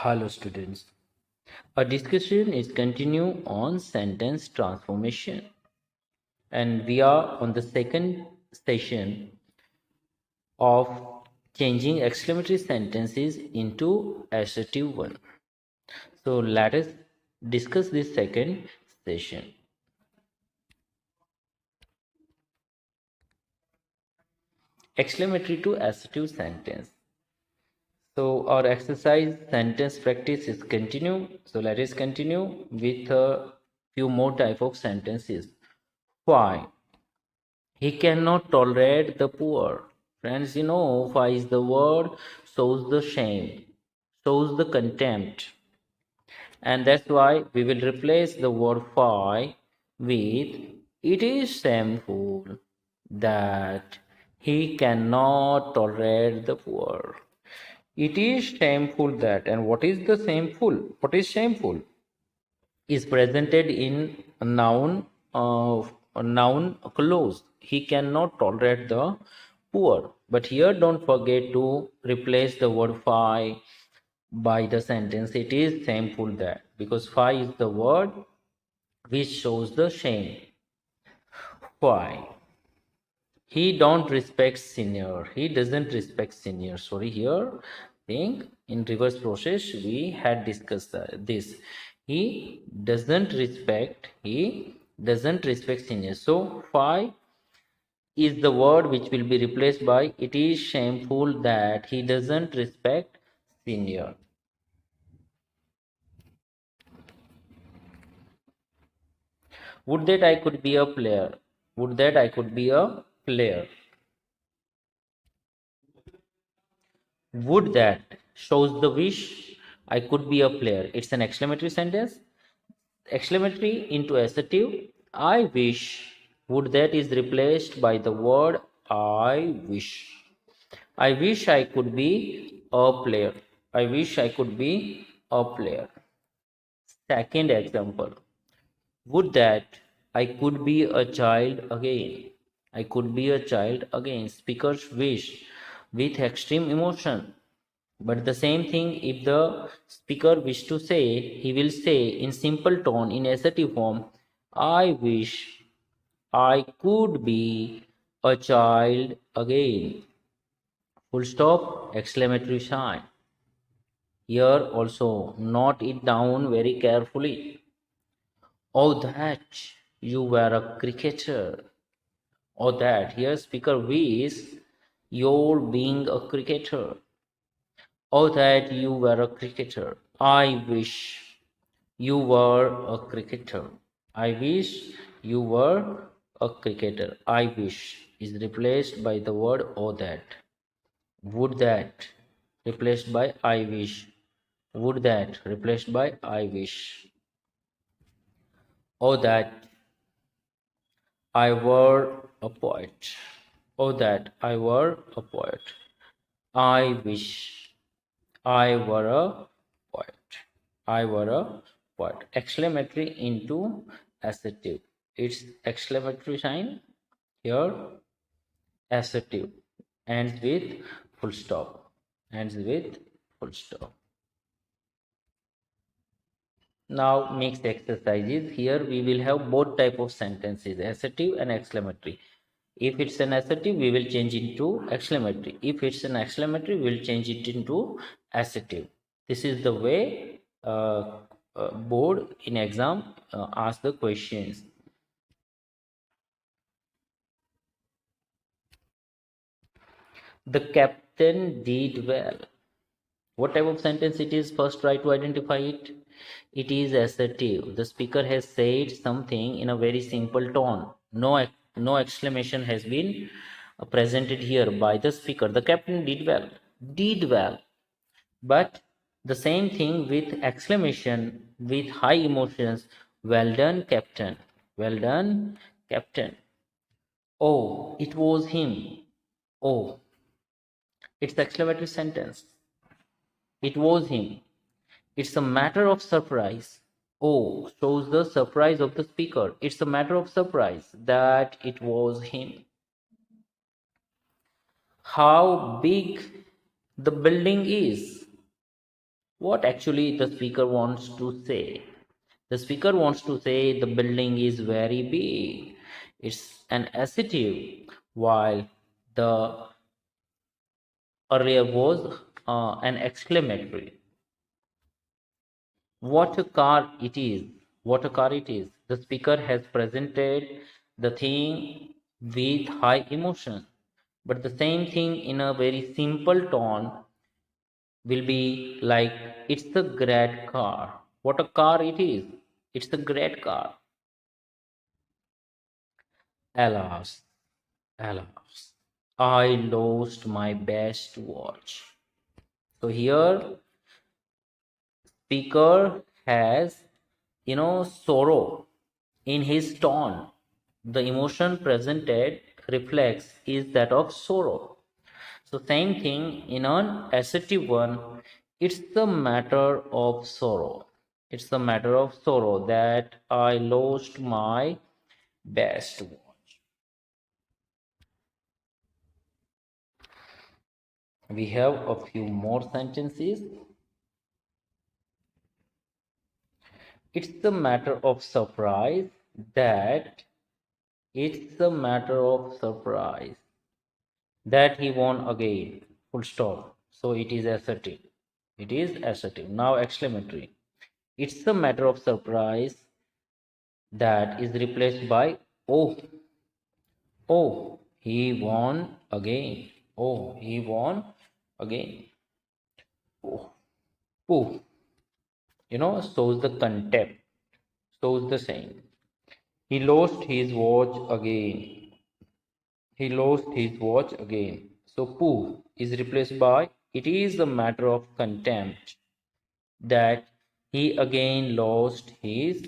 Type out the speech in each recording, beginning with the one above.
Hello students. Our discussion is continue on sentence transformation, and we are on the second session of changing exclamatory sentences into assertive one. So let us discuss this second session. Exclamatory to assertive sentence. So our exercise sentence practice is continue. So let us continue with a few more type of sentences. Why? He cannot tolerate the poor. Friends, why is the word shows the shame, shows the contempt. And that's why we will replace the word why with it is shameful that he cannot tolerate the poor. It is shameful that, and what is the shameful? What is shameful? Is presented in a noun clause. He cannot tolerate the poor. But here don't forget to replace the word "fi" by the sentence. It is shameful that, because "fi" is the word which shows the shame. Why? He don't respect senior. He doesn't respect senior. Sorry, here think in reverse process we had discussed this. He doesn't respect. He doesn't respect senior. So why is the word which will be replaced by it is shameful that he doesn't respect senior. Would that I could be a player. Would that I could be a player. Would that shows the wish I could be a player. It's an exclamatory sentence. Exclamatory into assertive. I wish. Would that is replaced by the word I wish. I wish I could be a player. I wish I could be a player. Second example. Would that I could be a child again. I could be a child again. Speaker's wish with extreme emotion. But the same thing, if the speaker wish to say, he will say in simple tone in assertive form, I wish I could be a child again. Full stop, exclamatory sign. Here also, note it down very carefully. Oh, that you were a cricketer. Oh, that here speaker wish you're being a cricketer. Oh, that you were a cricketer. I wish you were a cricketer. I wish you were a cricketer. I wish is replaced by the word oh that. Would that replaced by I wish. Would that replaced by I wish. Oh, that I were a poet. Oh, that I were a poet. I wish I were a poet. I were a poet. Exclamatory into assertive. It's exclamatory sign here. Assertive ends with full stop. Ends with full stop. Now next exercises. Here we will have both type of sentences, assertive and exclamatory. If it's an assertive, we will change into exclamatory. If it's an exclamatory, we will change it into assertive. This is the way board in exam ask the questions. The captain did well. What type of sentence it is? First try to identify it. It is assertive. The speaker has said something in a very simple tone. No exclamation has been presented here by the speaker. The captain did well. Did well. But the same thing with exclamation, with high emotions. Well done, captain. Well done, captain. Oh, it was him. Oh, it's exclamatory sentence. It was him. It's a matter of surprise. Oh shows the surprise of the speaker. It's a matter of surprise that it was him. How big the building is. What actually the speaker wants to say? The speaker wants to say the building is very big. It's an assertive, while the earlier was an exclamatory. What a car it is! What a car it is! The speaker has presented the thing with high emotion, but the same thing in a very simple tone will be like, it's a great car. What a car it is! It's a great car. Alas, alas, I lost my best watch. So here, speaker has, sorrow in his tone. The emotion presented reflects is that of sorrow. So same thing in an assertive one, it's the matter of sorrow. It's the matter of sorrow that I lost my best watch. We have a few more sentences. It's the matter of surprise that it's a matter of surprise that he won again. Full stop. So it is assertive. It is assertive. Now exclamatory. It's a matter of surprise that is replaced by oh. Oh, he won again. Oh, he won again. Oh, oh. Shows the contempt. Shows the same. He lost his watch again. He lost his watch again. So pooh is replaced by it is a matter of contempt that he again lost his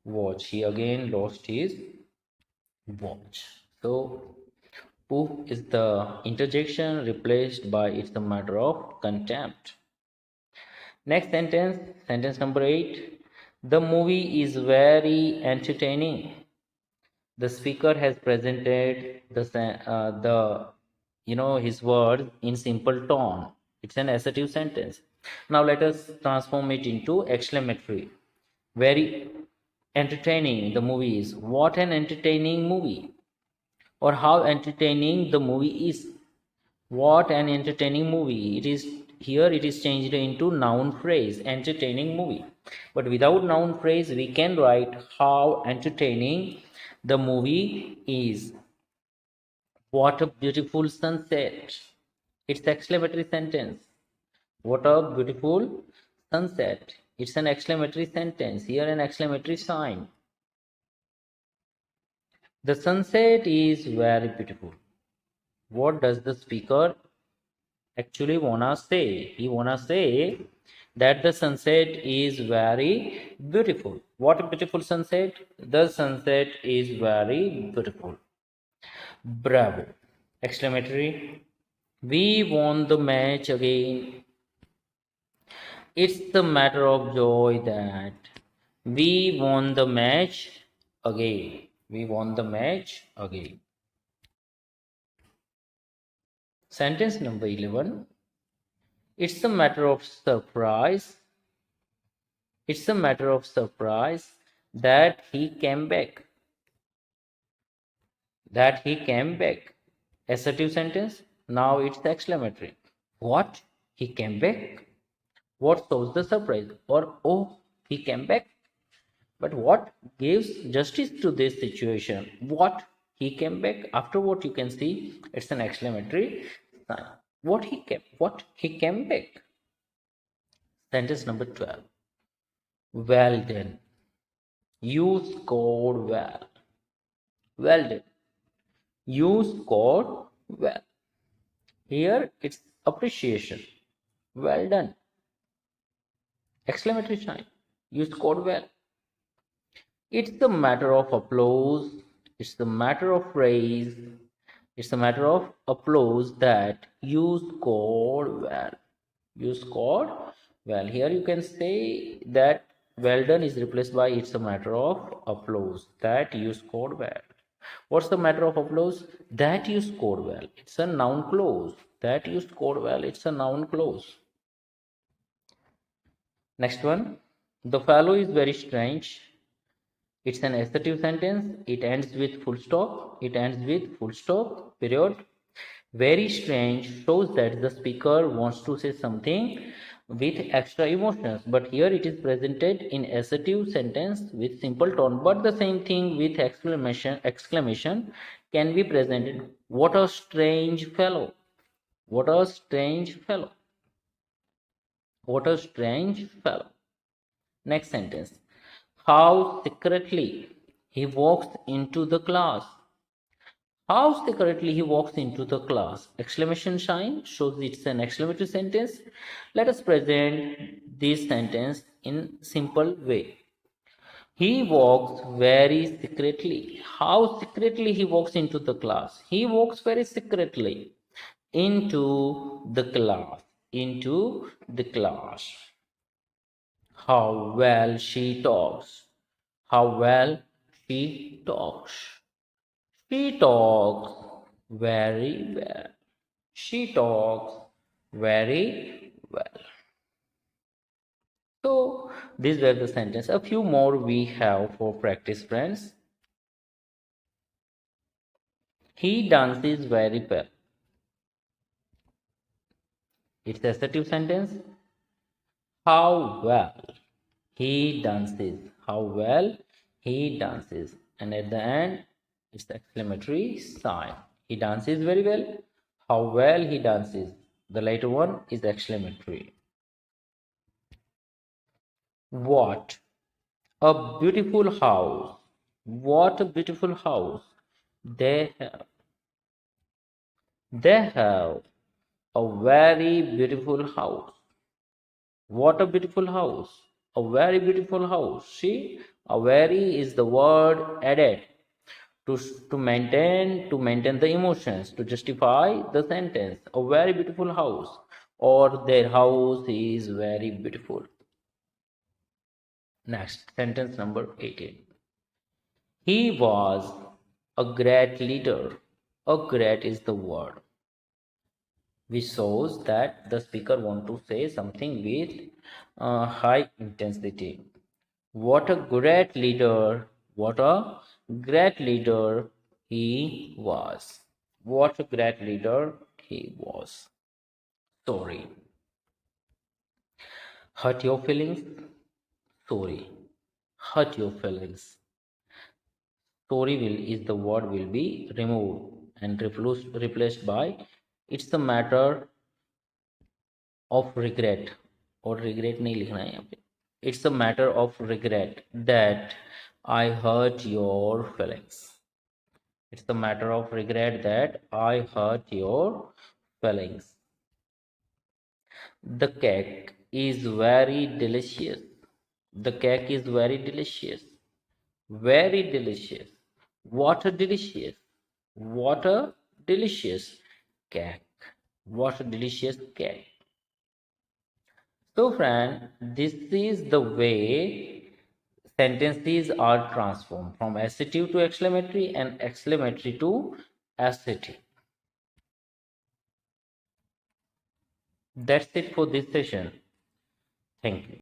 watch. He again lost his watch. So pooh is the interjection replaced by it's a matter of contempt. Next sentence, sentence number 8. The movie is very entertaining. The speaker has presented his words in simple tone. It's an assertive sentence. Now let us transform it into exclamatory. Very entertaining the movie is. What an entertaining movie! Or how entertaining the movie is. What an entertaining movie! It is here. It is changed into noun phrase. Entertaining movie. But without noun phrase, we can write how entertaining the movie is. What a beautiful sunset! It's exclamatory sentence. What a beautiful sunset! It's an exclamatory sentence. Here an exclamatory sign. The sunset is very beautiful. What does the speaker actually wanna say? He wanna say that the sunset is very beautiful. What a beautiful sunset! The sunset is very beautiful. Bravo! Exclamatory. We won the match again. It's the matter of joy that we won the match again. We won the match again. Sentence number 11. It's a matter of surprise. It's a matter of surprise that he came back. That he came back. Assertive sentence. Now it's exclamatory. What? He came back? What shows the surprise? Or, oh, he came back? But what gives justice to this situation? What? He came back? After what you can see, it's an exclamatory sign. What? He came back? Sentence number 12. Well done. You scored well. Well done. You scored well. Here it's appreciation. Well done. Exclamatory sign. You scored well. It's the matter of applause. It's the matter of praise. It's a matter of applause that you scored well. You scored well. Here you can say that well done is replaced by it's a matter of applause that you scored well. What's the matter of applause? That you scored well. It's a noun clause. That you scored well. It's a noun clause. Next one. The fellow is very strange. It's an assertive sentence. It ends with full stop. It ends with full stop, period. Very strange shows that the speaker wants to say something with extra emotions, but here it is presented in assertive sentence with simple tone, but the same thing with exclamation can be presented. What a strange fellow. What a strange fellow. What a strange fellow. Next sentence. How secretly he walks into the class. How secretly he walks into the class. Exclamation sign shows it's an exclamatory sentence. Let us present this sentence in simple way. He walks very secretly. How secretly he walks into the class. He walks very secretly into the class. Into the class. How well she talks. How well she talks. She talks very well. She talks very well. So these were the sentences. A few more we have for practice, friends. He dances very well. It's assertive sentence. How well he dances. How well he dances. And at the end, it's the exclamatory sign. He dances very well. How well he dances. The later one is exclamatory. What a beautiful house. What a beautiful house. They have. They have a very beautiful house. What a beautiful house. A very beautiful house. See, a very is the word added to, to maintain the emotions, to justify the sentence. A very beautiful house. Or their house is very beautiful. Next, sentence number 18. He was a great leader. A great is the word which shows that the speaker want to say something with high intensity. What a great leader! What a great leader he was! What a great leader he was! Sorry. Hurt your feelings? Sorry. Hurt your feelings. Story will is the word will be removed and replaced by it's the matter of regret और regret नहीं लिखना है यहाँ पे it's a matter of regret that I hurt your feelings. It's the matter of regret that I hurt your feelings. The cake is very delicious. The cake is very delicious. Very delicious. What a delicious. What a delicious cake. What a delicious cake. So friend, this is the way sentences are transformed from assertive to exclamatory and exclamatory to assertive. That's it for this session. Thank you.